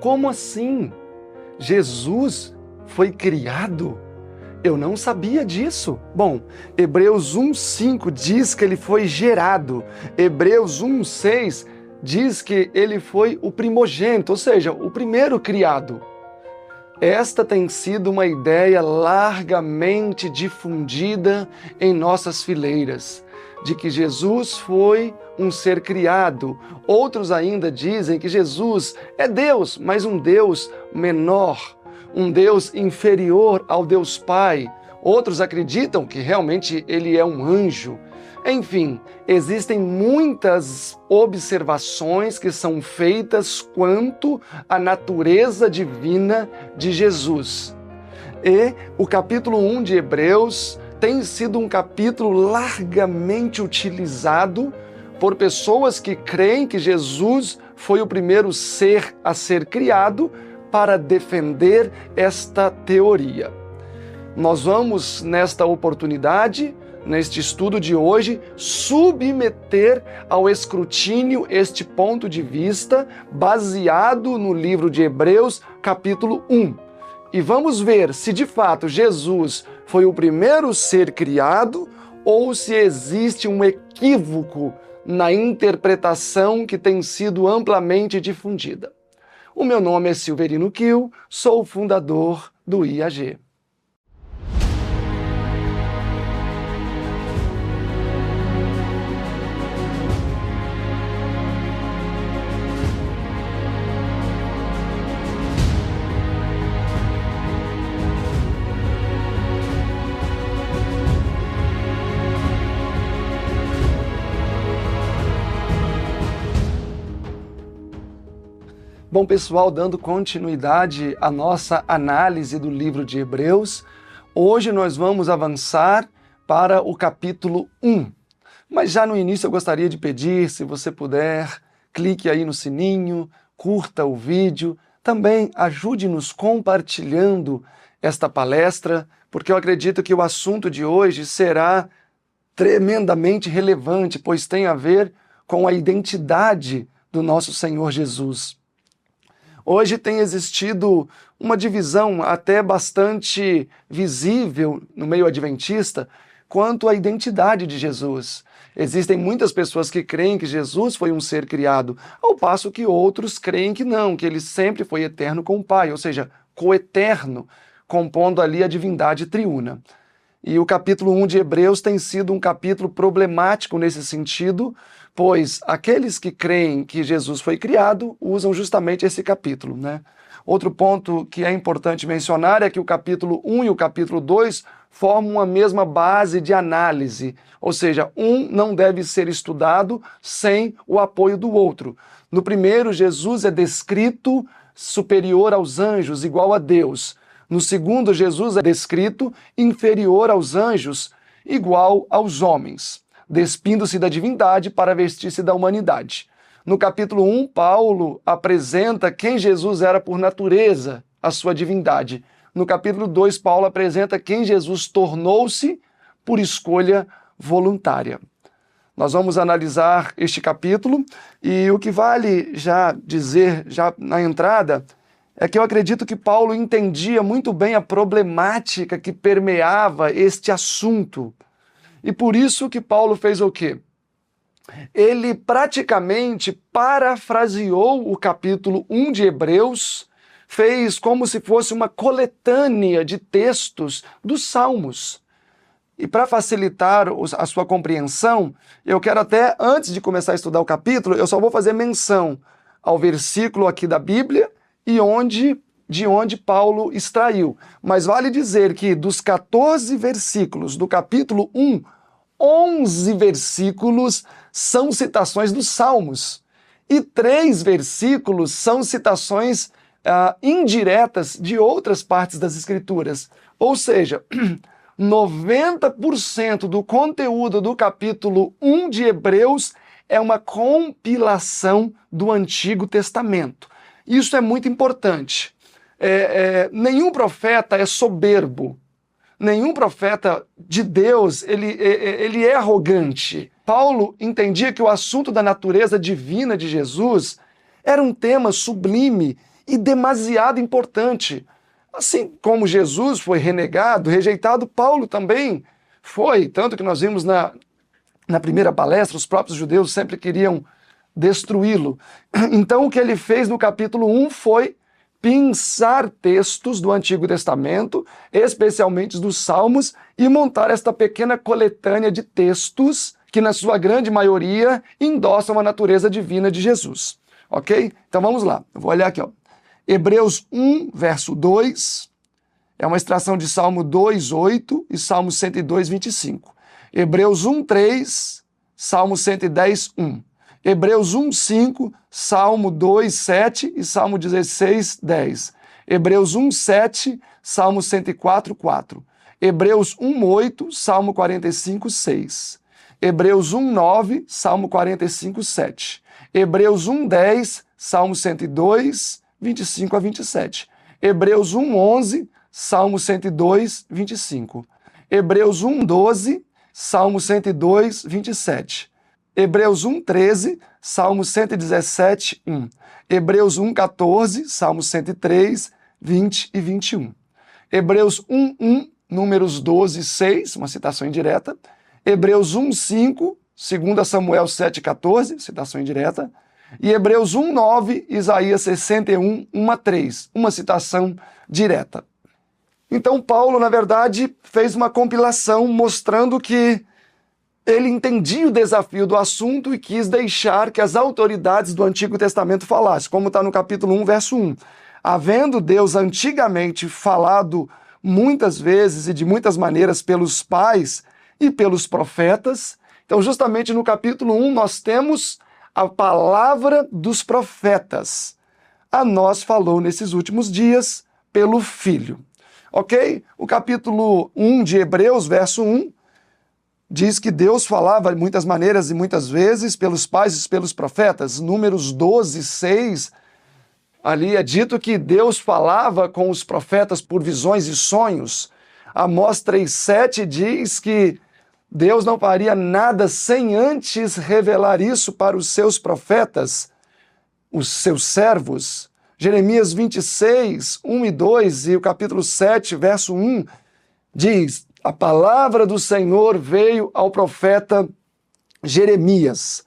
Como assim? Jesus foi criado? Eu não sabia disso. Bom, Hebreus 1:5 diz que ele foi gerado. Hebreus 1:6 diz que ele foi o primogênito, ou seja, o primeiro criado. Esta tem sido uma ideia largamente difundida em nossas fileiras, de que Jesus foi um ser criado. Outros ainda dizem que Jesus é Deus, mas um Deus menor, um Deus inferior ao Deus Pai. Outros acreditam que realmente ele é um anjo. Enfim, existem muitas observações que são feitas quanto à natureza divina de Jesus. E o capítulo 1 de Hebreus tem sido um capítulo largamente utilizado por pessoas que creem que Jesus foi o primeiro ser a ser criado para defender esta teoria. Nós vamos, nesta oportunidade, neste estudo de hoje, submeter ao escrutínio este ponto de vista baseado no livro de Hebreus, capítulo 1. E vamos ver se de fato Jesus foi o primeiro ser criado ou se existe um equívoco na interpretação que tem sido amplamente difundida. O meu nome é Silverino Kiel, sou o fundador do IAG. Bom, pessoal, dando continuidade à nossa análise do livro de Hebreus, hoje nós vamos avançar para o capítulo 1. Mas já no início eu gostaria de pedir, se você puder, clique aí no sininho, curta o vídeo, também ajude-nos compartilhando esta palestra, porque eu acredito que o assunto de hoje será tremendamente relevante, pois tem a ver com a identidade do nosso Senhor Jesus. Hoje tem existido uma divisão até bastante visível no meio adventista quanto à identidade de Jesus. Existem muitas pessoas que creem que Jesus foi um ser criado, ao passo que outros creem que não, que ele sempre foi eterno com o Pai, ou seja, coeterno, compondo ali a divindade triuna. E o capítulo 1 de Hebreus tem sido um capítulo problemático nesse sentido, pois aqueles que creem que Jesus foi criado usam justamente esse capítulo, né? Outro ponto que é importante mencionar é que o capítulo 1 e o capítulo 2 formam a mesma base de análise, ou seja, um não deve ser estudado sem o apoio do outro. No primeiro, Jesus é descrito superior aos anjos, igual a Deus. No segundo, Jesus é descrito inferior aos anjos, igual aos homens, despindo-se da divindade para vestir-se da humanidade. No capítulo 1, Paulo apresenta quem Jesus era por natureza, a sua divindade. No capítulo 2, Paulo apresenta quem Jesus tornou-se por escolha voluntária. Nós vamos analisar este capítulo e o que vale já dizer, já na entrada, é que eu acredito que Paulo entendia muito bem a problemática que permeava este assunto. E por isso que Paulo fez o quê? Ele praticamente parafraseou o capítulo 1 de Hebreus, fez como se fosse uma coletânea de textos dos Salmos. E para facilitar a sua compreensão, eu quero até, antes de começar a estudar o capítulo, eu só vou fazer menção ao versículo aqui da Bíblia e de onde Paulo extraiu. Mas vale dizer que dos 14 versículos do capítulo 1, 11 versículos são citações dos Salmos e 3 versículos são citações indiretas de outras partes das Escrituras. Ou seja, 90% do conteúdo do capítulo 1 de Hebreus é uma compilação do Antigo Testamento. Isso é muito importante. Nenhum profeta é soberbo. Nenhum profeta de Deus ele é arrogante. Paulo entendia que o assunto da natureza divina de Jesus era um tema sublime e demasiado importante. Assim como Jesus foi renegado, rejeitado, Paulo também foi. Tanto que nós vimos na primeira palestra, os próprios judeus sempre queriam destruí-lo. Então o que ele fez no capítulo 1 foi pensar textos do Antigo Testamento, especialmente dos Salmos, e montar esta pequena coletânea de textos que, na sua grande maioria, endossam a natureza divina de Jesus. Ok? Então vamos lá. Eu vou olhar aqui, ó. Hebreus 1, verso 2, é uma extração de Salmo 2:8 e Salmo 102:25. Hebreus 1:3, Salmo 110:1. Hebreus 1:5, Salmo 2:7 e Salmo 16:10. Hebreus 1:7, Salmo 104:4. Hebreus 1:8, Salmo 45:6. Hebreus 1:9, Salmo 45:7. Hebreus 1:10, Salmo 102, 25 a 27. Hebreus 1:11, Salmo 102, 25. Hebreus 1:12, Salmo 102, 27. Hebreus 1:13, Salmo 117, 1. Hebreus 1:14, Salmo 103, 20 e 21. Hebreus 1:1, Números 12, 6, uma citação indireta. Hebreus 1:5, 2 Samuel 7:14, citação indireta. E Hebreus 1:9, Isaías 61, 1-3, uma citação direta. Então Paulo, na verdade, fez uma compilação mostrando que ele entendia o desafio do assunto e quis deixar que as autoridades do Antigo Testamento falassem, como está no capítulo 1, verso 1. Havendo Deus antigamente falado muitas vezes e de muitas maneiras pelos pais e pelos profetas, então justamente no capítulo 1 nós temos a palavra dos profetas. A nós falou nesses últimos dias pelo Filho. Ok? O capítulo 1 de Hebreus, verso 1, diz que Deus falava de muitas maneiras e muitas vezes pelos pais e pelos profetas. Números 12, 6, ali é dito que Deus falava com os profetas por visões e sonhos. Amós 3,7 diz que Deus não faria nada sem antes revelar isso para os seus profetas, os seus servos. Jeremias 26, 1 e 2 e o capítulo 7, verso 1, diz: a palavra do Senhor veio ao profeta Jeremias.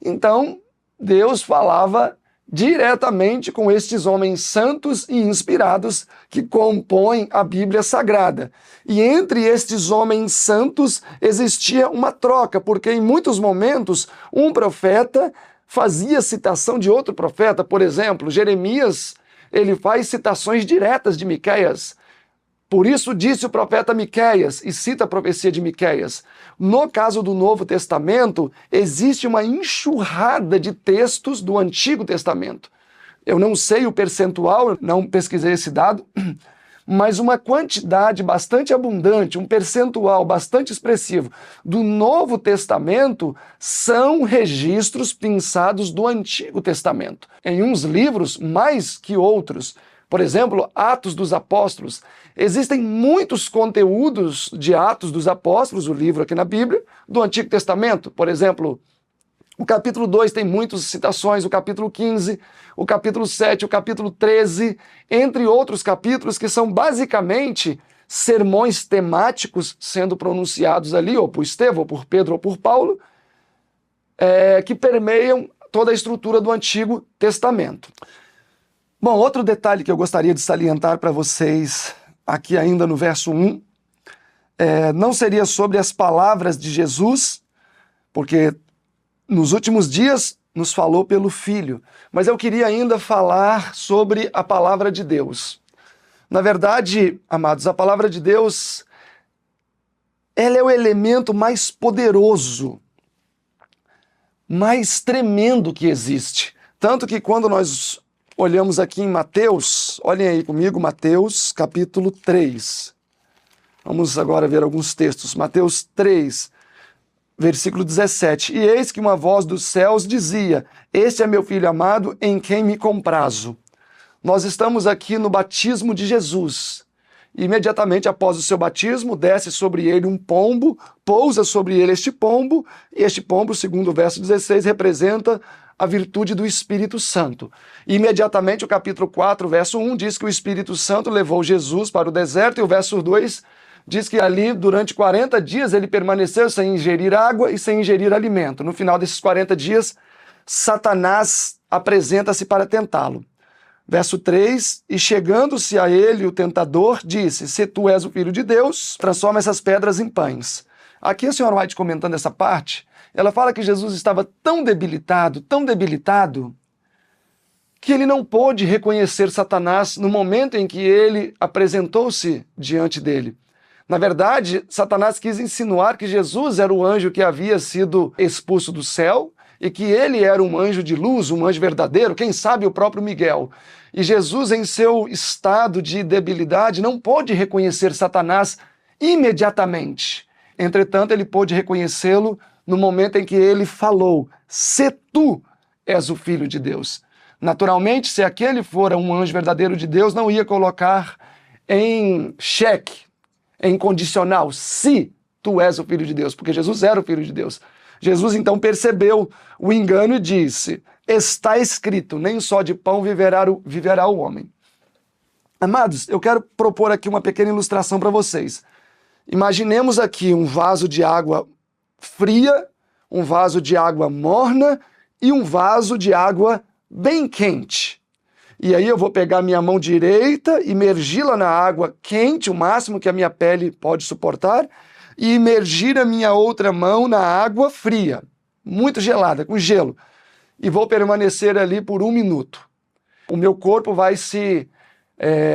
Então, Deus falava diretamente com estes homens santos e inspirados que compõem a Bíblia Sagrada. E entre estes homens santos existia uma troca, porque em muitos momentos um profeta fazia citação de outro profeta. Por exemplo, Jeremias, ele faz citações diretas de Miqueias. Por isso disse o profeta Miqueias, e cita a profecia de Miqueias. No caso do Novo Testamento, existe uma enxurrada de textos do Antigo Testamento. Eu não sei o percentual, não pesquisei esse dado, mas uma quantidade bastante abundante, um percentual bastante expressivo do Novo Testamento são registros pensados do Antigo Testamento. Em uns livros, mais que outros. Por exemplo, Atos dos Apóstolos. Existem muitos conteúdos de Atos dos Apóstolos, o livro aqui na Bíblia, do Antigo Testamento. Por exemplo, o capítulo 2 tem muitas citações, o capítulo 15, o capítulo 7, o capítulo 13, entre outros capítulos que são basicamente sermões temáticos sendo pronunciados ali, ou por Estevão, ou por Pedro, ou por Paulo, que permeiam toda a estrutura do Antigo Testamento. Bom, outro detalhe que eu gostaria de salientar para vocês, aqui ainda no verso 1, não seria sobre as palavras de Jesus, porque nos últimos dias nos falou pelo Filho, mas eu queria ainda falar sobre a palavra de Deus. Na verdade, amados, a palavra de Deus, ela é o elemento mais poderoso, mais tremendo que existe. Tanto que quando nós olhamos aqui em Mateus, olhem aí comigo, Mateus capítulo 3. Vamos agora ver alguns textos. Mateus 3, versículo 17. E eis que uma voz dos céus dizia: este é meu filho amado, em quem me comprazo. Nós estamos aqui no batismo de Jesus. Imediatamente após o seu batismo, desce sobre ele um pombo, pousa sobre ele este pombo, e este pombo, segundo o verso 16, representa a virtude do Espírito Santo. Imediatamente o capítulo 4, verso 1, diz que o Espírito Santo levou Jesus para o deserto, e o verso 2 diz que ali, durante 40 dias, ele permaneceu sem ingerir água e sem ingerir alimento. No final desses 40 dias, Satanás apresenta-se para tentá-lo. Verso 3, e chegando-se a ele o tentador, disse, se tu és o Filho de Deus, transforma essas pedras em pães. Aqui a senhora White comentando essa parte, ela fala que Jesus estava tão debilitado, que ele não pôde reconhecer Satanás no momento em que ele apresentou-se diante dele. Na verdade, Satanás quis insinuar que Jesus era o anjo que havia sido expulso do céu e que ele era um anjo de luz, um anjo verdadeiro, quem sabe o próprio Miguel. E Jesus, em seu estado de debilidade, não pôde reconhecer Satanás imediatamente. Entretanto, ele pôde reconhecê-lo no momento em que ele falou, se tu és o Filho de Deus. Naturalmente, se aquele fora um anjo verdadeiro de Deus, não ia colocar em xeque, em condicional, se tu és o Filho de Deus, porque Jesus era o Filho de Deus. Jesus então percebeu o engano e disse, está escrito, nem só de pão viverá o homem. Amados, eu quero propor aqui uma pequena ilustração para vocês. Imaginemos aqui um vaso de água fria, um vaso de água morna e um vaso de água bem quente. E aí eu vou pegar minha mão direita, imergi-la na água quente, o máximo que a minha pele pode suportar, e imergir a minha outra mão na água fria, muito gelada, com gelo. E vou permanecer ali por 1 minuto. O meu corpo vai se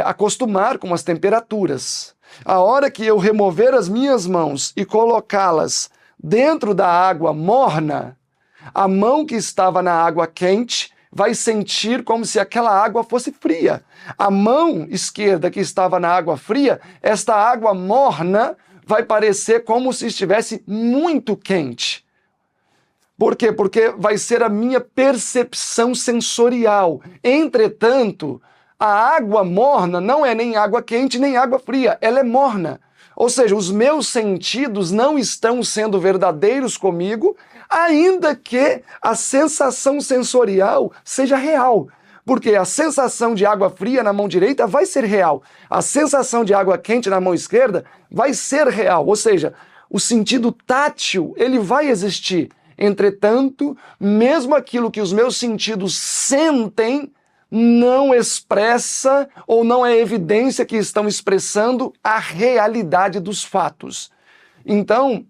acostumar com as temperaturas. A hora que eu remover as minhas mãos e colocá-las dentro da água morna, a mão que estava na água quente vai sentir como se aquela água fosse fria. A mão esquerda que estava na água fria, esta água morna vai parecer como se estivesse muito quente. Por quê? Porque vai ser a minha percepção sensorial. Entretanto, a água morna não é nem água quente nem água fria, ela é morna. Ou seja, os meus sentidos não estão sendo verdadeiros comigo, ainda que a sensação sensorial seja real. Porque a sensação de água fria na mão direita vai ser real. A sensação de água quente na mão esquerda vai ser real. Ou seja, o sentido tátil, ele vai existir. Entretanto, mesmo aquilo que os meus sentidos sentem, não expressa ou não é evidência que estão expressando a realidade dos fatos. Então,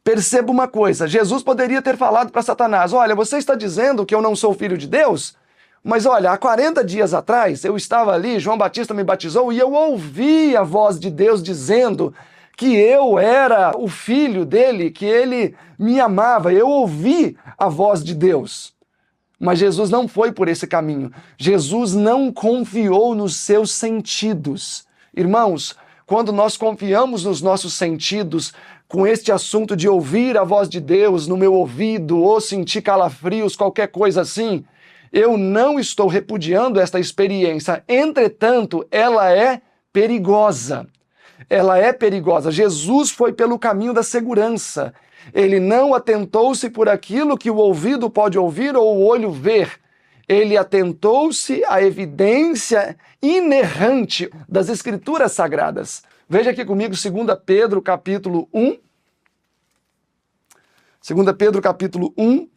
perceba uma coisa, Jesus poderia ter falado para Satanás, olha, você está dizendo que eu não sou filho de Deus? Mas olha, há 40 dias atrás eu estava ali, João Batista me batizou e eu ouvi a voz de Deus dizendo que eu era o filho dele, que ele me amava, eu ouvi a voz de Deus. Mas Jesus não foi por esse caminho. Jesus não confiou nos seus sentidos. Irmãos, quando nós confiamos nos nossos sentidos, com este assunto de ouvir a voz de Deus no meu ouvido, ou sentir calafrios, qualquer coisa assim, eu não estou repudiando esta experiência. Entretanto, ela é perigosa. Ela é perigosa. Jesus foi pelo caminho da segurança. Ele não atentou-se por aquilo que o ouvido pode ouvir ou o olho ver. Ele atentou-se à evidência inerrante das Escrituras Sagradas. Veja aqui comigo 2 Pedro, capítulo 1. 2 Pedro, capítulo 1,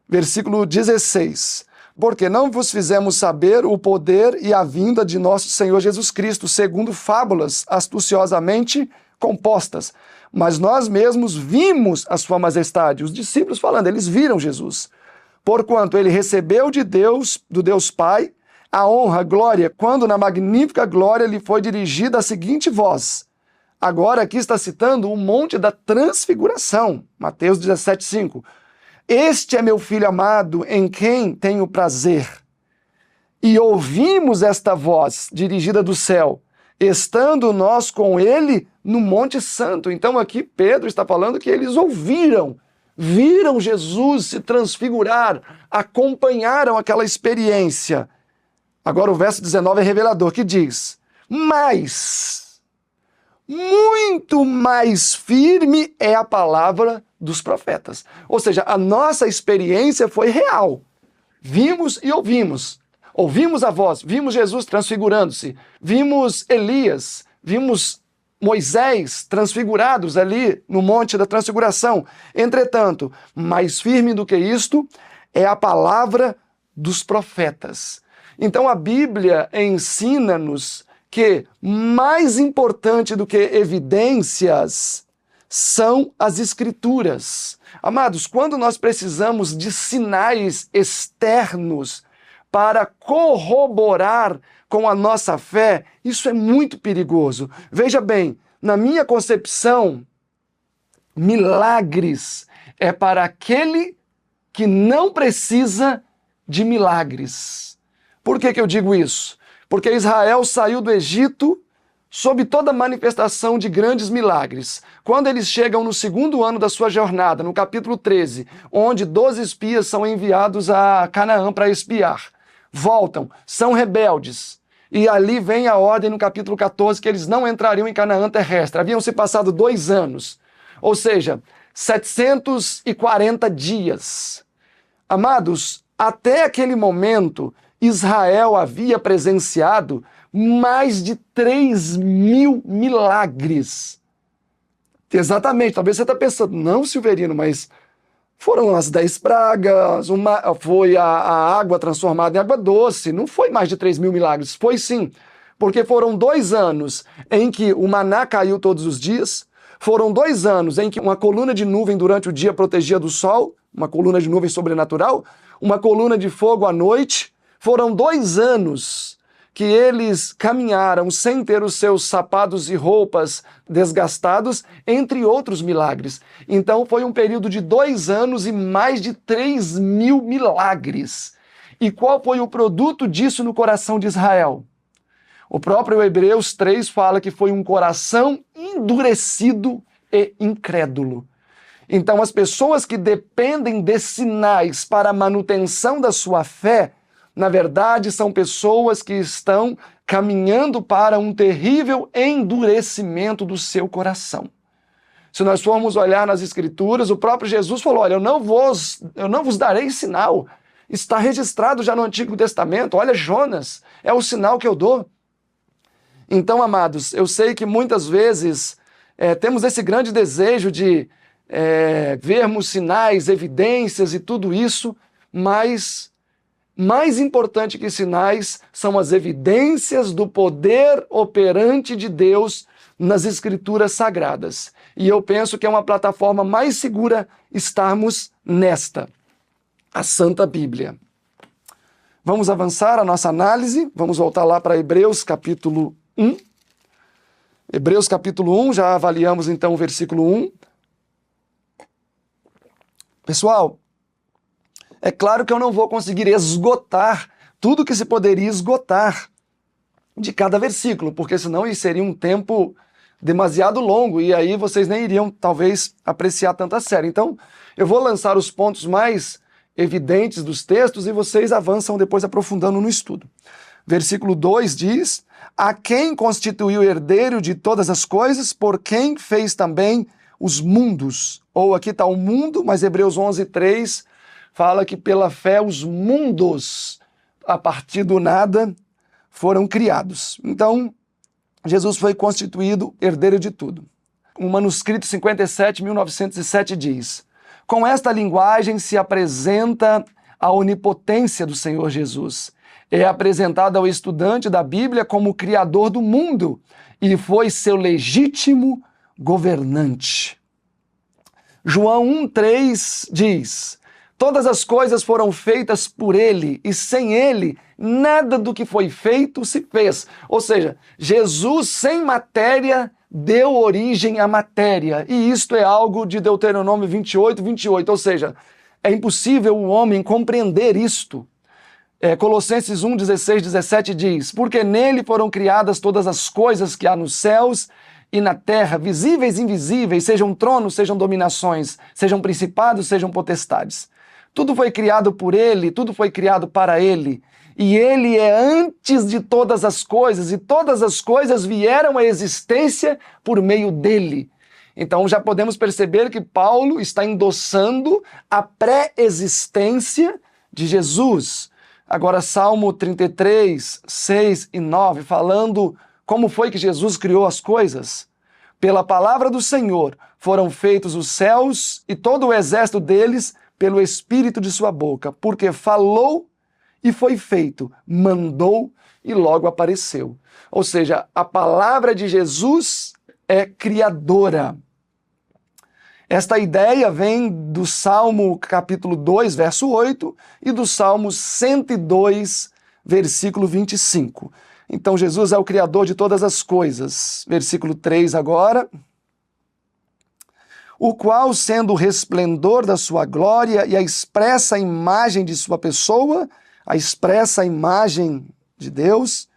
versículo 16. Porque não vos fizemos saber o poder e a vinda de nosso Senhor Jesus Cristo, segundo fábulas astuciosamente compostas. Mas nós mesmos vimos a sua majestade. Os discípulos falando, eles viram Jesus. Porquanto ele recebeu de Deus, do Deus Pai, a honra, a glória, quando na magnífica glória lhe foi dirigida a seguinte voz. Agora aqui está citando o monte da transfiguração, Mateus 17:5. Este é meu filho amado, em quem tenho prazer. E ouvimos esta voz dirigida do céu, estando nós com ele no Monte Santo. Então aqui Pedro está falando que eles viram Jesus se transfigurar, acompanharam aquela experiência. Agora o verso 19 é revelador, que diz, Mas, muito mais firme é a palavra dos profetas. Ou seja, a nossa experiência foi real. Vimos e ouvimos. Ouvimos a voz, vimos Jesus transfigurando-se, vimos Elias, vimos Moisés transfigurados ali no Monte da Transfiguração. Entretanto, mais firme do que isto é a palavra dos profetas. Então a Bíblia ensina-nos que mais importante do que evidências são as Escrituras. Amados, quando nós precisamos de sinais externos para corroborar com a nossa fé, isso é muito perigoso. Veja bem, na minha concepção, milagres é para aquele que não precisa de milagres. Por que eu digo isso? Porque Israel saiu do Egito sob toda manifestação de grandes milagres. Quando eles chegam no segundo ano da sua jornada, no capítulo 13, onde 12 espias são enviados a Canaã para espiar, voltam, são rebeldes, e ali vem a ordem no capítulo 14 que eles não entrariam em Canaã terrestre. Haviam se passado 2 anos, ou seja, 740 dias. Amados, até aquele momento, Israel havia presenciado mais de 3.000 milagres. Exatamente, talvez você está pensando, não, Silverino, mas foram as 10 pragas, foi a água transformada em água doce, não foi mais de 3.000 milagres, foi sim, porque foram 2 anos em que o maná caiu todos os dias, foram 2 anos em que uma coluna de nuvem durante o dia protegia do sol, uma coluna de nuvem sobrenatural, uma coluna de fogo à noite, foram 2 anos que eles caminharam sem ter os seus sapatos e roupas desgastados, entre outros milagres. Então foi um período de 2 anos e mais de 3.000 milagres. E qual foi o produto disso no coração de Israel? O próprio Hebreus 3 fala que foi um coração endurecido e incrédulo. Então as pessoas que dependem de sinais para a manutenção da sua fé, na verdade, são pessoas que estão caminhando para um terrível endurecimento do seu coração. Se nós formos olhar nas Escrituras, o próprio Jesus falou, olha, eu não vos darei sinal. Está registrado já no Antigo Testamento. Olha, Jonas, é o sinal que eu dou. Então, amados, eu sei que muitas vezes temos esse grande desejo de vermos sinais, evidências e tudo isso, mas mais importante que sinais são as evidências do poder operante de Deus nas Escrituras Sagradas. E eu penso que é uma plataforma mais segura estarmos nesta, a Santa Bíblia. Vamos avançar a nossa análise, vamos voltar lá para Hebreus capítulo 1. Hebreus capítulo 1, já avaliamos então o versículo 1. Pessoal, é claro que eu não vou conseguir esgotar tudo que se poderia esgotar de cada versículo, porque senão isso seria um tempo demasiado longo e aí vocês nem iriam, talvez, apreciar tanta série. Então, eu vou lançar os pontos mais evidentes dos textos e vocês avançam depois aprofundando no estudo. Versículo 2 diz, a quem constituiu herdeiro de todas as coisas, por quem fez também os mundos. Ou aqui está o mundo, mas Hebreus 11:3 fala que pela fé os mundos, a partir do nada, foram criados. Então, Jesus foi constituído herdeiro de tudo. O manuscrito 57.1907 diz, com esta linguagem se apresenta a onipotência do Senhor Jesus. É apresentado ao estudante da Bíblia como o criador do mundo e foi seu legítimo governante. João 1:3 diz, todas as coisas foram feitas por ele, e sem ele, nada do que foi feito se fez. Ou seja, Jesus sem matéria deu origem à matéria. E isto é algo de Deuteronômio 28:28. Ou seja, é impossível o homem compreender isto. Colossenses 1:16-17 diz, porque nele foram criadas todas as coisas que há nos céus e na terra, visíveis e invisíveis, sejam tronos, sejam dominações, sejam principados, sejam potestades. Tudo foi criado por ele, tudo foi criado para ele. e ele é antes de todas as coisas, e todas as coisas vieram à existência por meio dele. Então já podemos perceber que Paulo está endossando a pré-existência de Jesus. Agora, Salmo 33, 6 e 9, falando como foi que Jesus criou as coisas. Pela palavra do Senhor foram feitos os céus e todo o exército deles pelo Espírito de sua boca, porque falou e foi feito, mandou e logo apareceu. Ou seja, a palavra de Jesus é criadora. Esta ideia vem do Salmo capítulo 2, verso 8 e do Salmo 102, versículo 25. Então Jesus é o criador de todas as coisas. Versículo 3 agora. O qual, sendo o resplendor da sua glória e a expressa imagem de sua pessoa, a expressa imagem de Deus,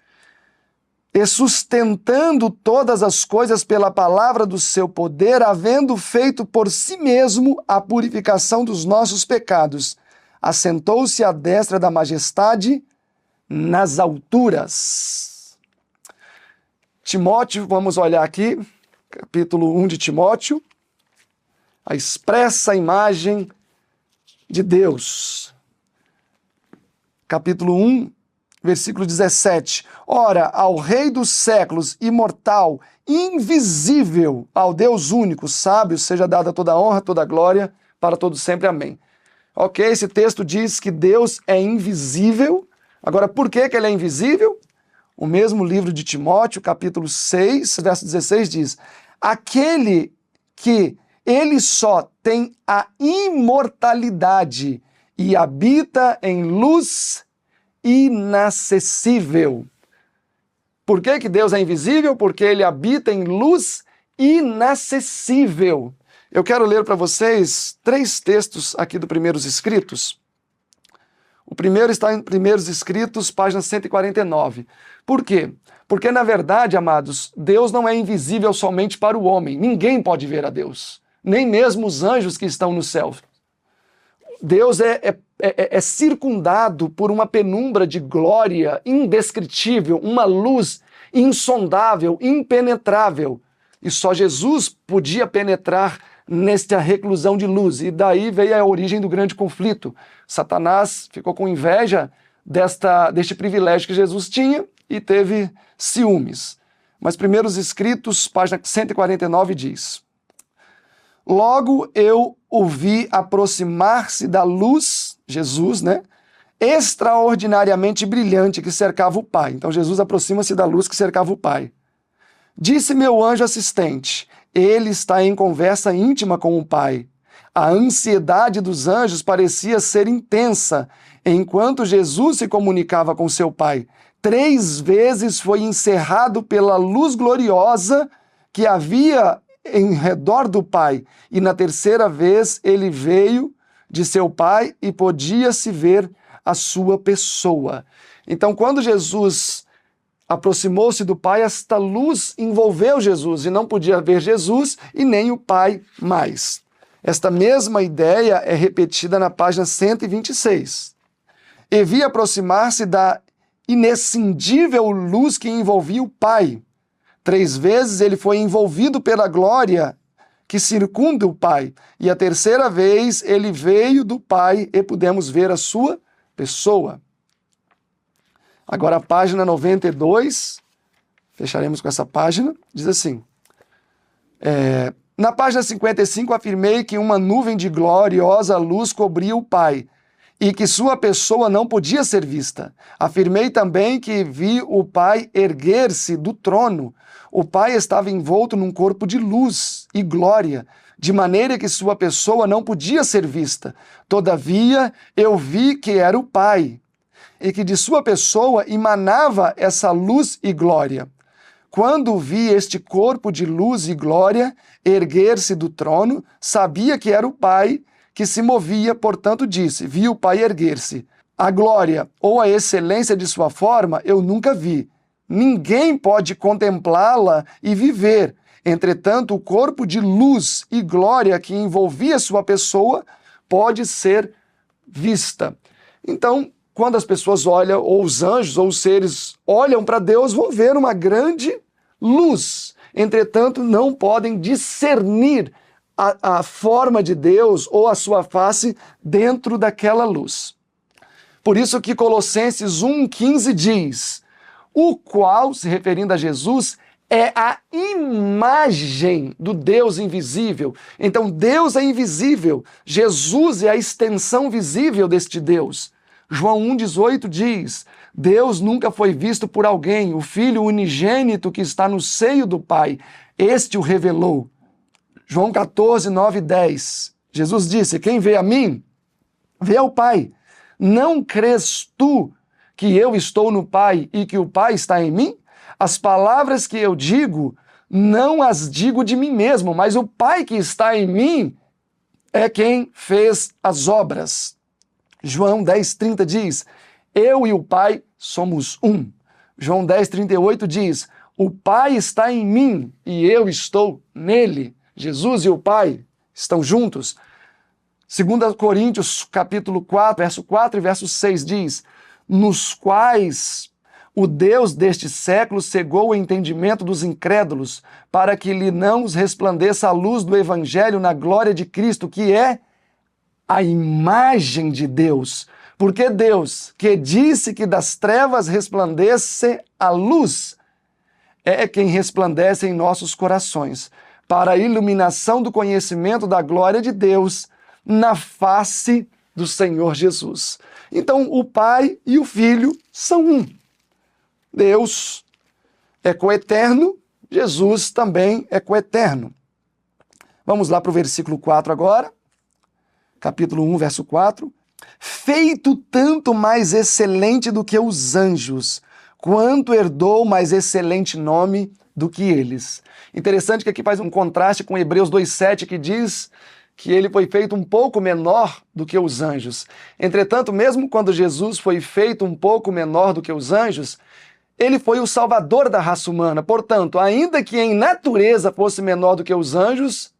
e sustentando todas as coisas pela palavra do seu poder, havendo feito por si mesmo a purificação dos nossos pecados, assentou-se à destra da majestade nas alturas. Timóteo, vamos olhar aqui, capítulo 1 de Timóteo, a expressa imagem de Deus. Capítulo 1, versículo 17. Ora, ao Rei dos séculos, imortal, invisível, ao Deus único, sábio, seja dada toda a honra, toda a glória, para todos sempre. Amém. Ok, esse texto diz que Deus é invisível. Agora, por que ele é invisível? O mesmo livro de Timóteo, capítulo 6, verso 16, diz: aquele que ele só tem a imortalidade e habita em luz inacessível. Por que Deus é invisível? Porque ele habita em luz inacessível. Eu quero ler para vocês 3 textos aqui do Primeiros Escritos. O primeiro está em Primeiros Escritos, página 149. Por quê? Porque, na verdade, amados, Deus não é invisível somente para o homem. Ninguém pode ver a Deus, nem mesmo os anjos que estão no céu. Deus é circundado por uma penumbra de glória indescritível, uma luz insondável, impenetrável. E só Jesus podia penetrar nesta reclusão de luz. E daí veio a origem do grande conflito. Satanás ficou com inveja deste privilégio que Jesus tinha e teve ciúmes. Mas Primeiros Escritos, página 149, diz: logo eu o vi aproximar-se da luz, Jesus, né? Extraordinariamente brilhante que cercava o Pai. Então Jesus aproxima-se da luz que cercava o Pai. Disse meu anjo assistente, ele está em conversa íntima com o Pai. A ansiedade dos anjos parecia ser intensa, enquanto Jesus se comunicava com seu Pai. 3 vezes foi encerrado pela luz gloriosa que havia em redor do Pai, e na 3ª vez ele veio de seu Pai e podia-se ver a sua pessoa. Então, quando Jesus aproximou-se do Pai, esta luz envolveu Jesus, e não podia ver Jesus e nem o Pai mais. Esta mesma ideia é repetida na página 126. E vi aproximar-se da inescindível luz que envolvia o Pai. 3 vezes ele foi envolvido pela glória que circunda o Pai. E a 3ª vez ele veio do Pai e pudemos ver a sua pessoa. Agora a página 92, fecharemos com essa página, diz assim: na página 55 afirmei que uma nuvem de gloriosa luz cobria o Pai e que sua pessoa não podia ser vista. Afirmei também que vi o Pai erguer-se do trono. O Pai estava envolto num corpo de luz e glória, de maneira que sua pessoa não podia ser vista. Todavia, eu vi que era o Pai, e que de sua pessoa emanava essa luz e glória. Quando vi este corpo de luz e glória erguer-se do trono, sabia que era o Pai que se movia, portanto disse, vi o Pai erguer-se. A glória ou a excelência de sua forma eu nunca vi. Ninguém pode contemplá-la e viver. Entretanto, o corpo de luz e glória que envolvia sua pessoa pode ser vista. Então, quando as pessoas olham, ou os anjos, ou os seres olham para Deus, vão ver uma grande luz. Entretanto, não podem discernir a forma de Deus ou a sua face dentro daquela luz. Por isso que Colossenses 1,15 diz, o qual, se referindo a Jesus, é a imagem do Deus invisível. Então Deus é invisível, Jesus é a extensão visível deste Deus. João 1,18 diz, Deus nunca foi visto por alguém, o Filho unigênito que está no seio do Pai, este o revelou. João 14, 9 e 10, Jesus disse, quem vê a mim, vê ao Pai. Não crês tu que eu estou no Pai e que o Pai está em mim? As palavras que eu digo, não as digo de mim mesmo, mas o Pai que está em mim é quem fez as obras. João 10,30 diz, eu e o Pai somos um. João 10,38 diz, o Pai está em mim e eu estou nele. Jesus e o Pai estão juntos. 2 Coríntios, capítulo 4, verso 4 e verso 6 diz, nos quais o Deus deste século cegou o entendimento dos incrédulos, para que lhe não os resplandeça a luz do Evangelho na glória de Cristo, que é a imagem de Deus. Porque Deus, que disse que das trevas resplandece a luz, é quem resplandece em nossos corações, para a iluminação do conhecimento da glória de Deus na face do Senhor Jesus. Então, o Pai e o Filho são um. Deus é coeterno, Jesus também é coeterno. Vamos lá para o versículo 4 agora, capítulo 1, verso 4. Feito tanto mais excelente do que os anjos, quanto herdou mais excelente nome do que eles. Interessante que aqui faz um contraste com Hebreus 2,7, que diz que ele foi feito um pouco menor do que os anjos. Entretanto, mesmo quando Jesus foi feito um pouco menor do que os anjos, ele foi o salvador da raça humana. Portanto, ainda que em natureza fosse menor do que os anjos,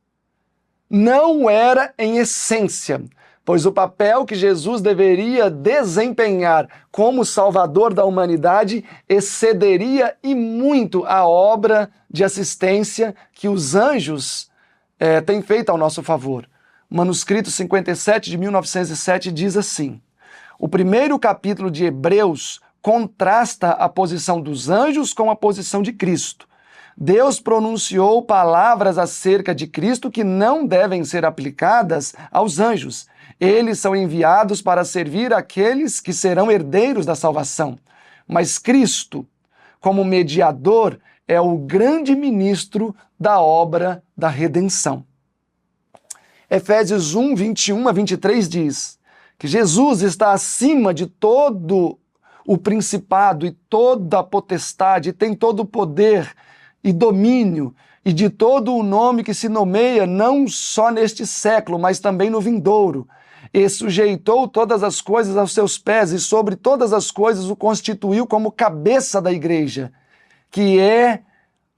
não era em essência, pois o papel que Jesus deveria desempenhar como salvador da humanidade excederia e muito a obra de assistência que os anjos têm feito ao nosso favor. O manuscrito 57 de 1907 diz assim, o primeiro capítulo de Hebreus contrasta a posição dos anjos com a posição de Cristo. Deus pronunciou palavras acerca de Cristo que não devem ser aplicadas aos anjos. Eles são enviados para servir aqueles que serão herdeiros da salvação. Mas Cristo, como mediador, é o grande ministro da obra da redenção. Efésios 1, 21 a 23 diz que Jesus está acima de todo o principado e toda a potestade, tem todo o poder e domínio, e de todo o nome que se nomeia não só neste século, mas também no vindouro. E sujeitou todas as coisas aos seus pés, e sobre todas as coisas o constituiu como cabeça da igreja, que é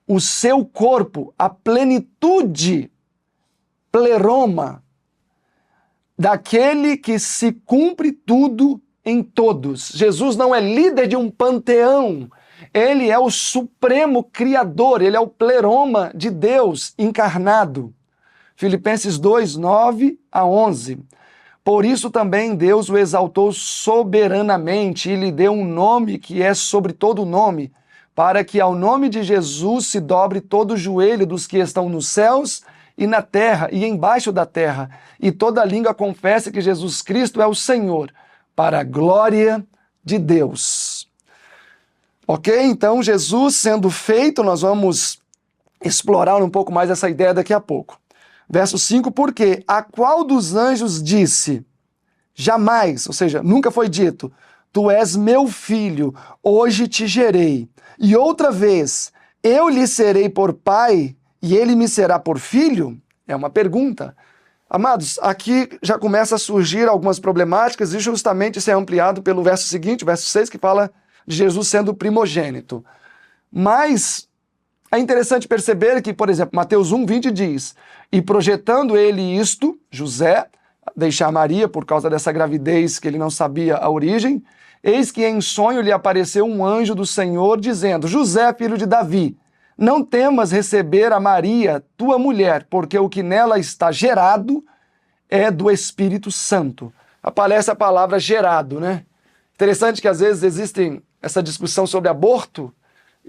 o seu corpo, a plenitude, pleroma, daquele que se cumpre tudo em todos. Jesus não é líder de um panteão, ele é o supremo criador, ele é o pleroma de Deus encarnado. Filipenses 2, 9 a 11. Por isso também Deus o exaltou soberanamente e lhe deu um nome que é sobre todo nome, para que ao nome de Jesus se dobre todo o joelho dos que estão nos céus e na terra e embaixo da terra, e toda língua confesse que Jesus Cristo é o Senhor, para a glória de Deus. Ok? Então, Jesus sendo feito, nós vamos explorar um pouco mais essa ideia daqui a pouco. Verso 5, porque a qual dos anjos disse, jamais, ou seja, nunca foi dito, tu és meu filho, hoje te gerei. E outra vez, eu lhe serei por pai e ele me será por filho? É uma pergunta. Amados, aqui já começa a surgir algumas problemáticas e justamente isso é ampliado pelo verso seguinte, o verso 6, que fala de Jesus sendo primogênito. Mas é interessante perceber que, por exemplo, Mateus 1, 20 diz, e projetando ele isto, José, deixar Maria por causa dessa gravidez que ele não sabia a origem, eis que em sonho lhe apareceu um anjo do Senhor, dizendo: José, filho de Davi, não temas receber a Maria, tua mulher, porque o que nela está gerado é do Espírito Santo. Aparece a palavra gerado, né? Interessante que às vezes existe essa discussão sobre aborto,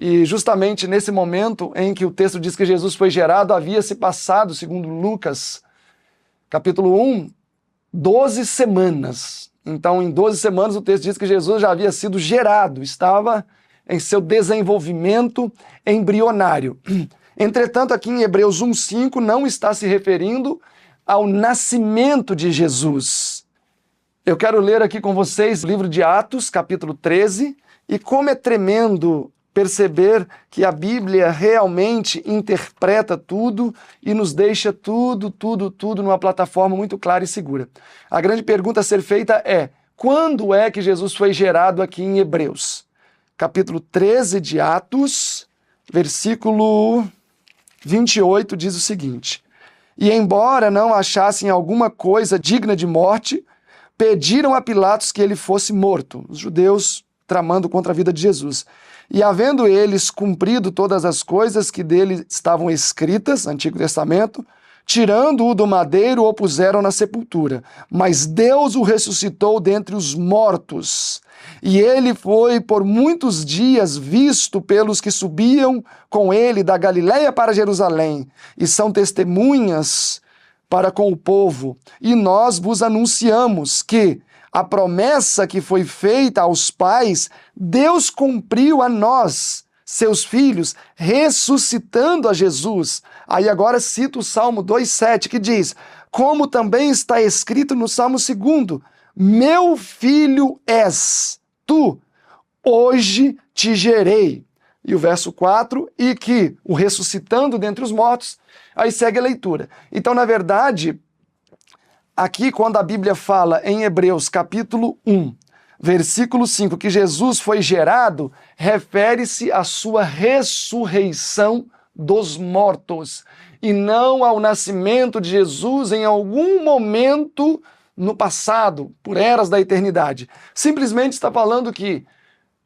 e justamente nesse momento em que o texto diz que Jesus foi gerado, havia se passado, segundo Lucas, capítulo 1, 12 semanas. Então, em 12 semanas, o texto diz que Jesus já havia sido gerado, estava em seu desenvolvimento embrionário. Entretanto, aqui em Hebreus 1:5 não está se referindo ao nascimento de Jesus. Eu quero ler aqui com vocês o livro de Atos, capítulo 13, e como é tremendo perceber que a Bíblia realmente interpreta tudo e nos deixa tudo numa plataforma muito clara e segura. A grande pergunta a ser feita é: quando é que Jesus foi gerado aqui em Hebreus? Capítulo 13 de Atos, versículo 28, diz o seguinte: E embora não achassem alguma coisa digna de morte, pediram a Pilatos que ele fosse morto, os judeus tramando contra a vida de Jesus. E havendo eles cumprido todas as coisas que dele estavam escritas, Antigo Testamento, tirando-o do madeiro, o puseram na sepultura. Mas Deus o ressuscitou dentre os mortos. E ele foi por muitos dias visto pelos que subiam com ele da Galiléia para Jerusalém, e são testemunhas para com o povo. E nós vos anunciamos que a promessa que foi feita aos pais, Deus cumpriu a nós, seus filhos, ressuscitando a Jesus. Aí agora cito o Salmo 2,7, que diz: como também está escrito no Salmo 2, meu filho és tu, hoje te gerei. E o verso 4, e que o ressuscitando dentre os mortos, aí segue a leitura. Então, na verdade, aqui quando a Bíblia fala em Hebreus capítulo 1, versículo 5, que Jesus foi gerado, refere-se à sua ressurreição dos mortos, e não ao nascimento de Jesus em algum momento no passado, por eras da eternidade. Simplesmente está falando que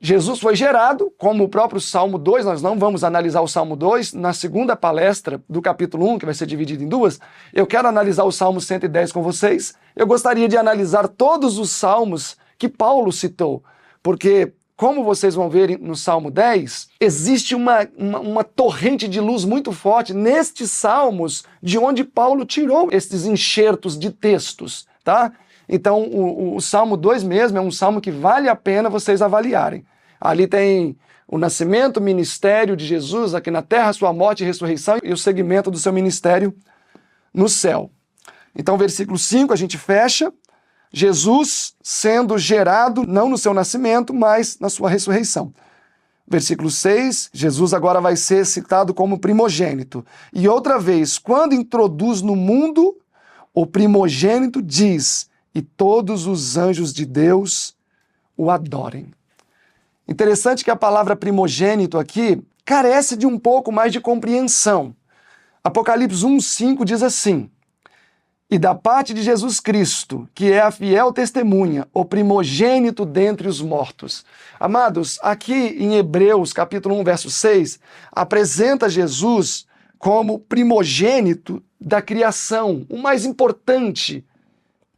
Jesus foi gerado, como o próprio Salmo 2, nós não vamos analisar o Salmo 2, na segunda palestra do capítulo 1, que vai ser dividido em duas, eu quero analisar o Salmo 110 com vocês. Eu gostaria de analisar todos os salmos que Paulo citou, porque, como vocês vão ver no Salmo 10, existe uma torrente de luz muito forte nestes salmos, de onde Paulo tirou estes enxertos de textos, tá? Então, o Salmo 2 mesmo é um salmo que vale a pena vocês avaliarem. Ali tem o nascimento, o ministério de Jesus aqui na terra, sua morte e ressurreição e o segmento do seu ministério no céu. Então, versículo 5, a gente fecha. Jesus sendo gerado, não no seu nascimento, mas na sua ressurreição. Versículo 6, Jesus agora vai ser citado como primogênito. E outra vez, quando introduz no mundo, o primogênito diz: e todos os anjos de Deus o adorem. Interessante que a palavra primogênito aqui carece de um pouco mais de compreensão. Apocalipse 1:5 diz assim: e da parte de Jesus Cristo, que é a fiel testemunha, o primogênito dentre os mortos. Amados, aqui em Hebreus capítulo 1, verso 6, apresenta Jesus como primogênito da criação, o mais importante,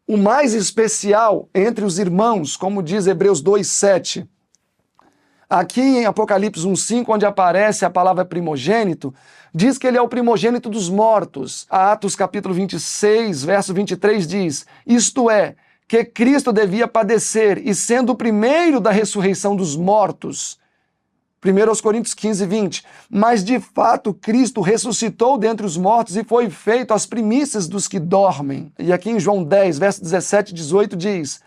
o mais especial entre os irmãos, como diz Hebreus 2:7. Aqui em Apocalipse 1:5, onde aparece a palavra primogênito, diz que ele é o primogênito dos mortos. Atos capítulo 26, verso 23 diz: isto é, que Cristo devia padecer, e sendo o primeiro da ressurreição dos mortos. 1 Coríntios 15:20. Mas de fato Cristo ressuscitou dentre os mortos e foi feito as primícias dos que dormem. E aqui em João 10, verso 17 e 18 diz: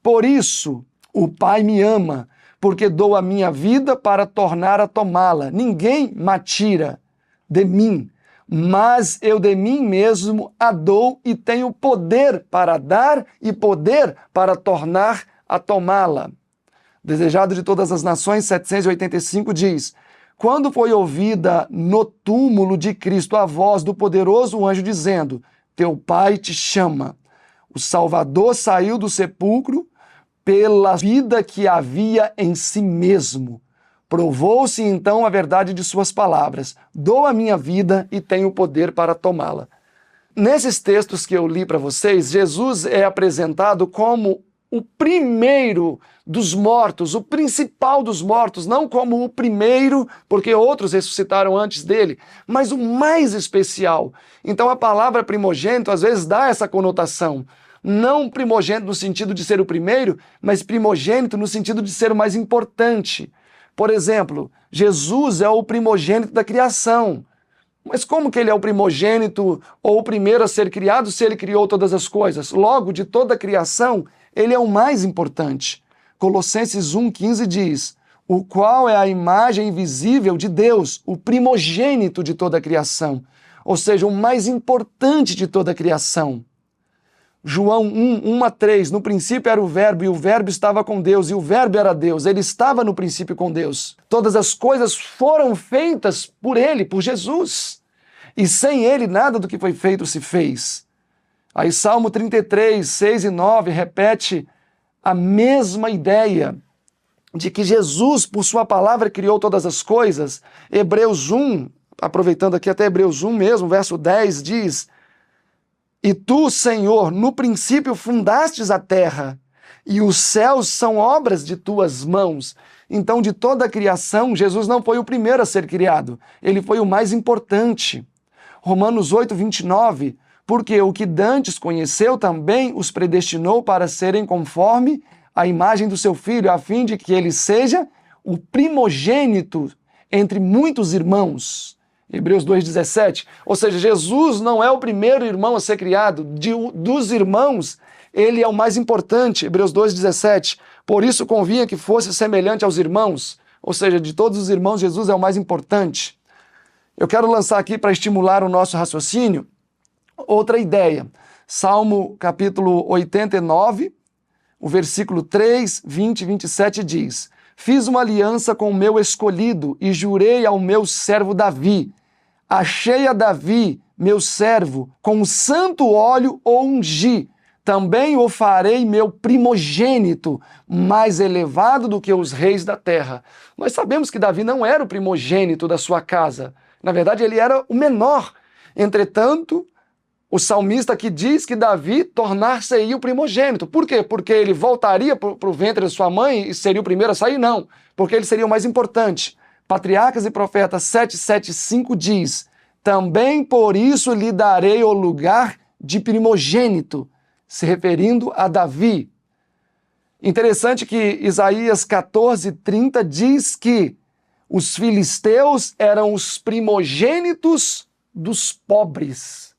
por isso o Pai me ama, porque dou a minha vida para tornar a tomá-la. Ninguém me tira de mim, mas eu de mim mesmo a dou e tenho poder para dar e poder para tornar a tomá-la. Desejado de todas as nações, 785 diz: quando foi ouvida no túmulo de Cristo a voz do poderoso anjo dizendo: teu Pai te chama. O Salvador saiu do sepulcro, pela vida que havia em si mesmo. Provou-se então a verdade de suas palavras. Dou a minha vida e tenho poder para tomá-la. Nesses textos que eu li para vocês, Jesus é apresentado como o primeiro dos mortos, o principal dos mortos, não como o primeiro, porque outros ressuscitaram antes dele, mas o mais especial. Então a palavra primogênito às vezes dá essa conotação. Não primogênito no sentido de ser o primeiro, mas primogênito no sentido de ser o mais importante. Por exemplo, Jesus é o primogênito da criação. Mas como que ele é o primogênito ou o primeiro a ser criado se ele criou todas as coisas? Logo, de toda a criação, ele é o mais importante. Colossenses 1,15 diz: o qual é a imagem invisível de Deus, o primogênito de toda a criação. Ou seja, o mais importante de toda a criação. João 1:3, no princípio era o Verbo, e o Verbo estava com Deus, e o Verbo era Deus, ele estava no princípio com Deus. Todas as coisas foram feitas por ele, por Jesus, e sem ele nada do que foi feito se fez. Aí Salmo 33, 6 e 9 repete a mesma ideia de que Jesus, por sua palavra, criou todas as coisas. Hebreus 1, aproveitando aqui até Hebreus 1 mesmo, verso 10 diz: e tu, Senhor, no princípio fundastes a terra, e os céus são obras de tuas mãos. Então, de toda a criação, Jesus não foi o primeiro a ser criado, ele foi o mais importante. Romanos 8:29, porque o que dantes conheceu também os predestinou para serem conforme a imagem do seu Filho, a fim de que ele seja o primogênito entre muitos irmãos. Hebreus 2:17, ou seja, Jesus não é o primeiro irmão a ser criado, dos irmãos, ele é o mais importante, Hebreus 2:17, por isso convinha que fosse semelhante aos irmãos, ou seja, de todos os irmãos, Jesus é o mais importante. Eu quero lançar aqui para estimular o nosso raciocínio outra ideia, Salmo capítulo 89, o versículo 3, 20 e 27 diz: fiz uma aliança com o meu escolhido e jurei ao meu servo Davi, achei a Davi, meu servo, com um santo óleo o ungi. Também o farei meu primogênito, mais elevado do que os reis da terra. Nós sabemos que Davi não era o primogênito da sua casa. Na verdade, ele era o menor. Entretanto, o salmista aqui diz que Davi tornar-se-ia o primogênito. Por quê? Porque ele voltaria para o ventre da sua mãe e seria o primeiro a sair? Não, porque ele seria o mais importante. Patriarcas e Profetas 7:7-5 diz: também por isso lhe darei o lugar de primogênito, se referindo a Davi. Interessante que Isaías 14:30 diz que os filisteus eram os primogênitos dos pobres.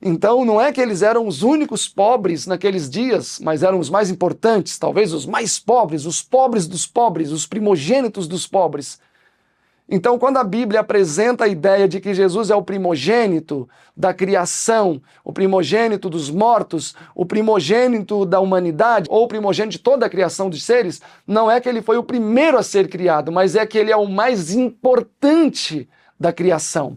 Então não é que eles eram os únicos pobres naqueles dias, mas eram os mais importantes, talvez os mais pobres, os pobres dos pobres, os primogênitos dos pobres. Então, quando a Bíblia apresenta a ideia de que Jesus é o primogênito da criação, o primogênito dos mortos, o primogênito da humanidade, ou o primogênito de toda a criação dos seres, não é que ele foi o primeiro a ser criado, mas é que ele é o mais importante da criação.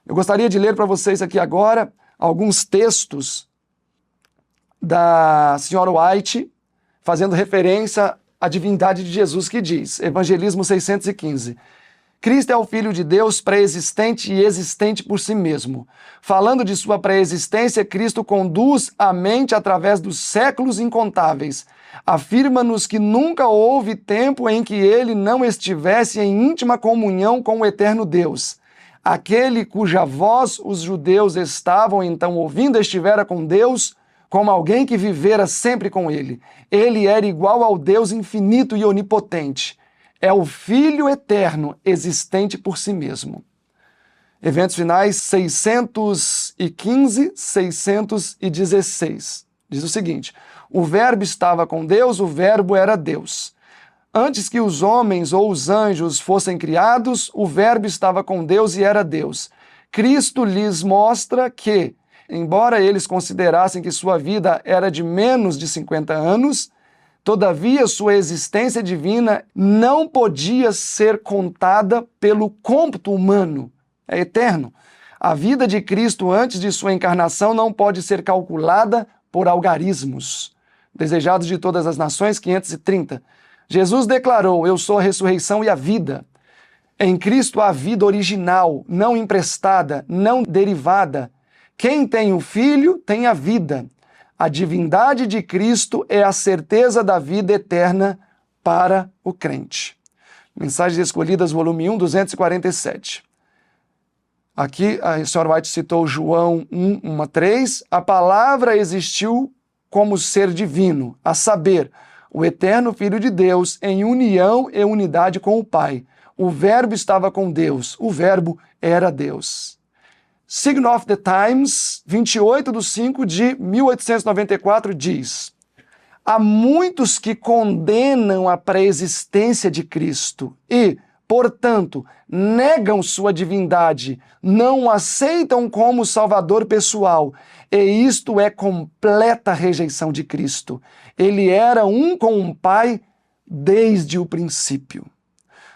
Eu gostaria de ler para vocês aqui agora alguns textos da senhora White, fazendo referência à divindade de Jesus, que diz, Evangelismo 615, Cristo é o Filho de Deus pré-existente e existente por si mesmo. Falando de sua pré-existência, Cristo conduz a mente através dos séculos incontáveis. Afirma-nos que nunca houve tempo em que ele não estivesse em íntima comunhão com o eterno Deus. Aquele cuja voz os judeus estavam então ouvindo estivera com Deus como alguém que vivera sempre com ele. Ele era igual ao Deus infinito e onipotente. É o Filho eterno, existente por si mesmo. Eventos finais 615, 616. Diz o seguinte: o Verbo estava com Deus, o Verbo era Deus. Antes que os homens ou os anjos fossem criados, o Verbo estava com Deus e era Deus. Cristo lhes mostra que, embora eles considerassem que sua vida era de menos de 50 anos, todavia sua existência divina não podia ser contada pelo cômputo humano. É eterno. A vida de Cristo antes de sua encarnação não pode ser calculada por algarismos. Desejados de todas as nações, 530. Jesus declarou: eu sou a ressurreição e a vida. Em Cristo há vida original, não emprestada, não derivada. Quem tem o Filho tem a vida. A divindade de Cristo é a certeza da vida eterna para o crente. Mensagens Escolhidas, volume 1, 247. Aqui a senhora White citou João 1, 1 a 3. A palavra existiu como ser divino, a saber, o eterno Filho de Deus em união e unidade com o Pai. O Verbo estava com Deus, o Verbo era Deus. Sign of the Times, 28/5 de 1894, diz: há muitos que condenam a pré-existência de Cristo e, portanto, negam sua divindade, não o aceitam como Salvador pessoal, e isto é completa rejeição de Cristo. Ele era um com o Pai desde o princípio.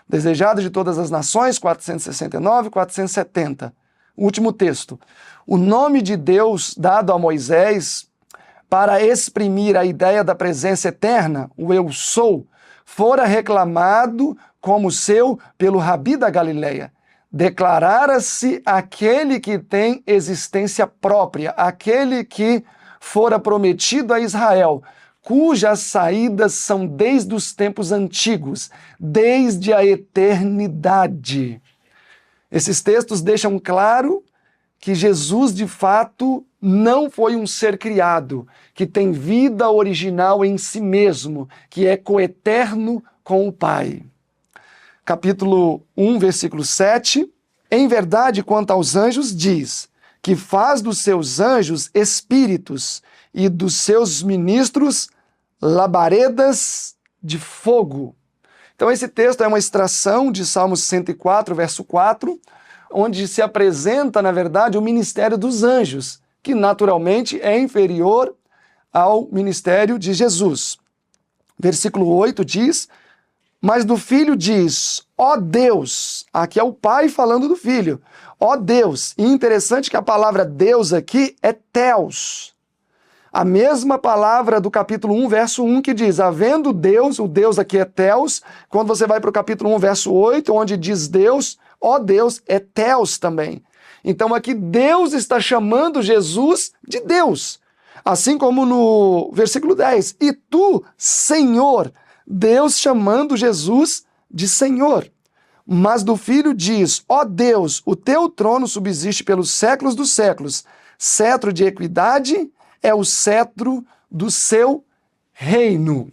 Desejado de todas as nações, 469, 470. Último texto. O nome de Deus dado a Moisés para exprimir a ideia da presença eterna, o eu sou, fora reclamado como seu pelo Rabi da Galileia. Declarara-se aquele que tem existência própria, aquele que fora prometido a Israel, cujas saídas são desde os tempos antigos, desde a eternidade. Esses textos deixam claro que Jesus, de fato, não foi um ser criado, que tem vida original em si mesmo, que é coeterno com o Pai. Capítulo 1, versículo 7. Em verdade, quanto aos anjos, diz que faz dos seus anjos espíritos e dos seus ministros labaredas de fogo. Então esse texto é uma extração de Salmos 104, verso 4, onde se apresenta, na verdade, o ministério dos anjos, que naturalmente é inferior ao ministério de Jesus. Versículo 8 diz: mas do Filho diz, ó Deus, aqui é o Pai falando do Filho, ó Deus, e interessante que a palavra Deus aqui é Theos, a mesma palavra do capítulo 1, verso 1, que diz, havendo Deus, o Deus aqui é Theos, quando você vai para o capítulo 1, verso 8, onde diz Deus, ó Deus, é Theos também. Então aqui Deus está chamando Jesus de Deus, assim como no versículo 10, e tu, Senhor, Deus chamando Jesus de Senhor. Mas do Filho diz, ó Deus, o teu trono subsiste pelos séculos dos séculos, cetro de equidade é o cetro do seu reino.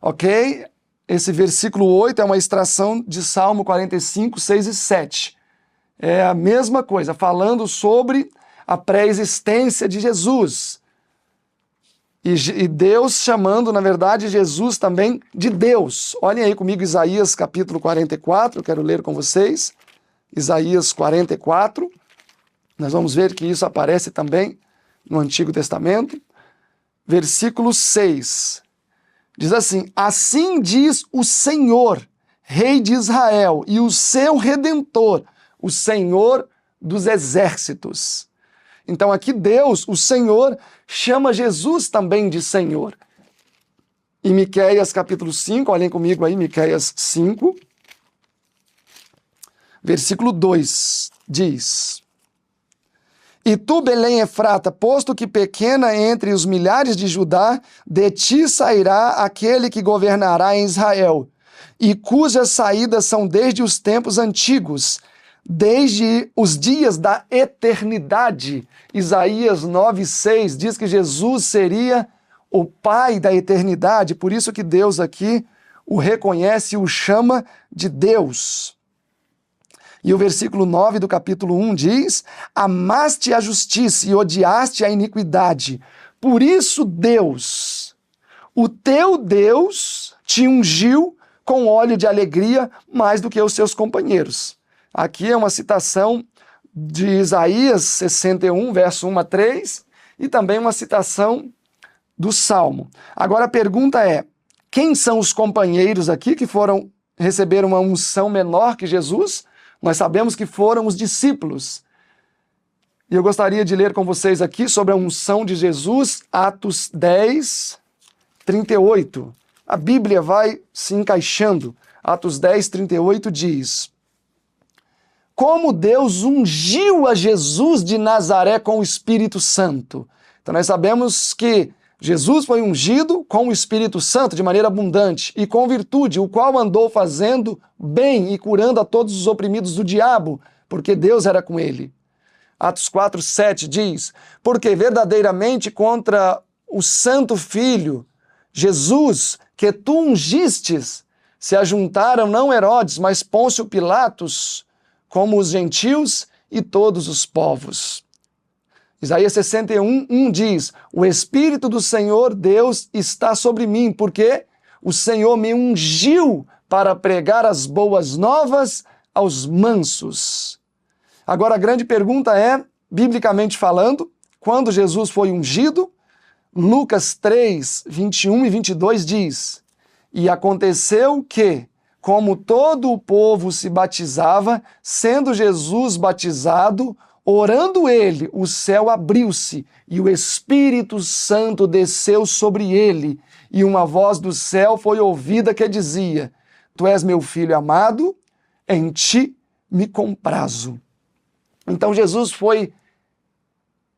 Ok? Esse versículo 8 é uma extração de Salmo 45, 6 e 7. É a mesma coisa, falando sobre a pré-existência de Jesus. E Deus chamando, na verdade, Jesus também de Deus. Olhem aí comigo Isaías capítulo 44, eu quero ler com vocês. Isaías 44. Nós vamos ver que isso aparece também no Antigo Testamento. Versículo 6. Diz assim, assim diz o Senhor, Rei de Israel, e o seu Redentor, o Senhor dos exércitos. Então aqui Deus, o Senhor, chama Jesus também de Senhor. Em Miqueias capítulo 5, olhem comigo aí, Miqueias 5, versículo 2, diz, e tu, Belém Efrata, posto que pequena entre os milhares de Judá, de ti sairá aquele que governará em Israel, e cujas saídas são desde os tempos antigos, desde os dias da eternidade. Isaías 9:6 diz que Jesus seria o Pai da eternidade, por isso que Deus aqui o reconhece e o chama de Deus. E o versículo 9 do capítulo 1 diz, amaste a justiça e odiaste a iniquidade. Por isso Deus, o teu Deus, te ungiu com óleo de alegria mais do que os seus companheiros. Aqui é uma citação de Isaías 61, verso 1 a 3, e também uma citação do Salmo. Agora a pergunta é, quem são os companheiros aqui que receberam uma unção menor que Jesus? Nós sabemos que foram os discípulos. E eu gostaria de ler com vocês aqui sobre a unção de Jesus, Atos 10, 38. A Bíblia vai se encaixando. Atos 10, 38 diz: como Deus ungiu a Jesus de Nazaré com o Espírito Santo. Então nós sabemos que Jesus foi ungido com o Espírito Santo de maneira abundante e com virtude, o qual andou fazendo bem e curando a todos os oprimidos do diabo, porque Deus era com ele. Atos 4, 7 diz: porque verdadeiramente contra o Santo Filho, Jesus, que tu ungistes, se ajuntaram não Herodes, mas Pôncio Pilatos, como os gentios e todos os povos. Isaías 61, 1 diz: o Espírito do Senhor Deus está sobre mim, porque o Senhor me ungiu para pregar as boas novas aos mansos. Agora a grande pergunta é, biblicamente falando, quando Jesus foi ungido? Lucas 3, 21 e 22 diz: e aconteceu que, como todo o povo se batizava, sendo Jesus batizado, orando ele, o céu abriu-se, e o Espírito Santo desceu sobre ele, e uma voz do céu foi ouvida que dizia: tu és meu filho amado, em ti me comprazo. Então Jesus foi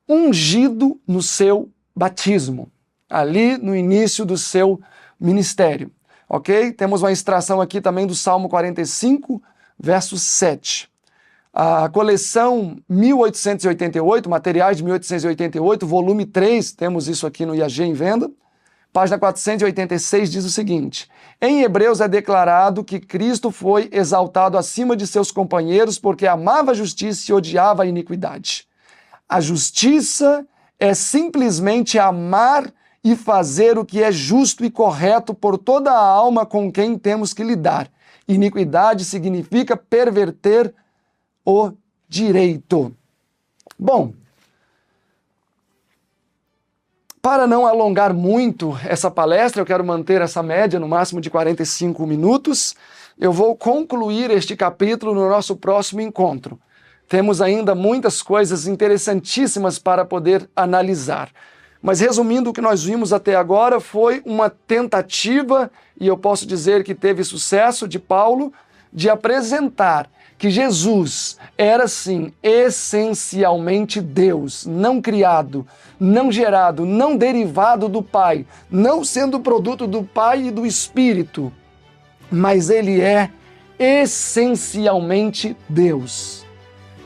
ungido no seu batismo, ali no início do seu ministério. Ok? Temos uma extração aqui também do Salmo 45, verso 7. A coleção 1888, materiais de 1888, volume 3, temos isso aqui no IAG em venda. Página 486 diz o seguinte: em Hebreus é declarado que Cristo foi exaltado acima de seus companheiros porque amava a justiça e odiava a iniquidade. A justiça é simplesmente amar e fazer o que é justo e correto por toda a alma com quem temos que lidar. Iniquidade significa perverter o direito. Bom, para não alongar muito essa palestra, eu quero manter essa média no máximo de 45 minutos. Eu vou concluir este capítulo no nosso próximo encontro. Temos ainda muitas coisas interessantíssimas para poder analisar. Mas resumindo, o que nós vimos até agora foi uma tentativa, e eu posso dizer que teve sucesso, de Paulo, de apresentar que Jesus era, sim, essencialmente Deus, não criado, não gerado, não derivado do Pai, não sendo produto do Pai e do Espírito, mas ele é essencialmente Deus.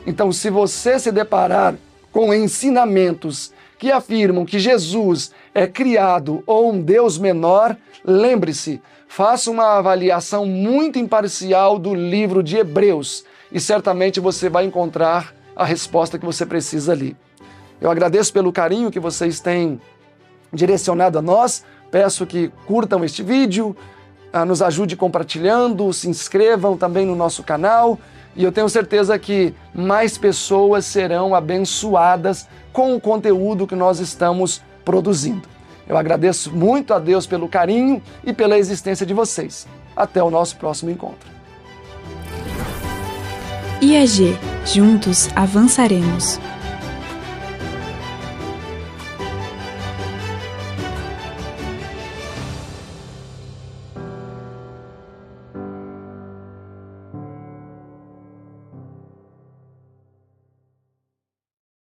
Então, se você se deparar com ensinamentos que afirmam que Jesus é criado ou um Deus menor, lembre-se, faça uma avaliação muito imparcial do livro de Hebreus e certamente você vai encontrar a resposta que você precisa ali. Eu agradeço pelo carinho que vocês têm direcionado a nós, peço que curtam este vídeo, nos ajude compartilhando, se inscrevam também no nosso canal e eu tenho certeza que mais pessoas serão abençoadas com o conteúdo que nós estamos produzindo. Eu agradeço muito a Deus pelo carinho e pela existência de vocês. Até o nosso próximo encontro. IAG, juntos avançaremos.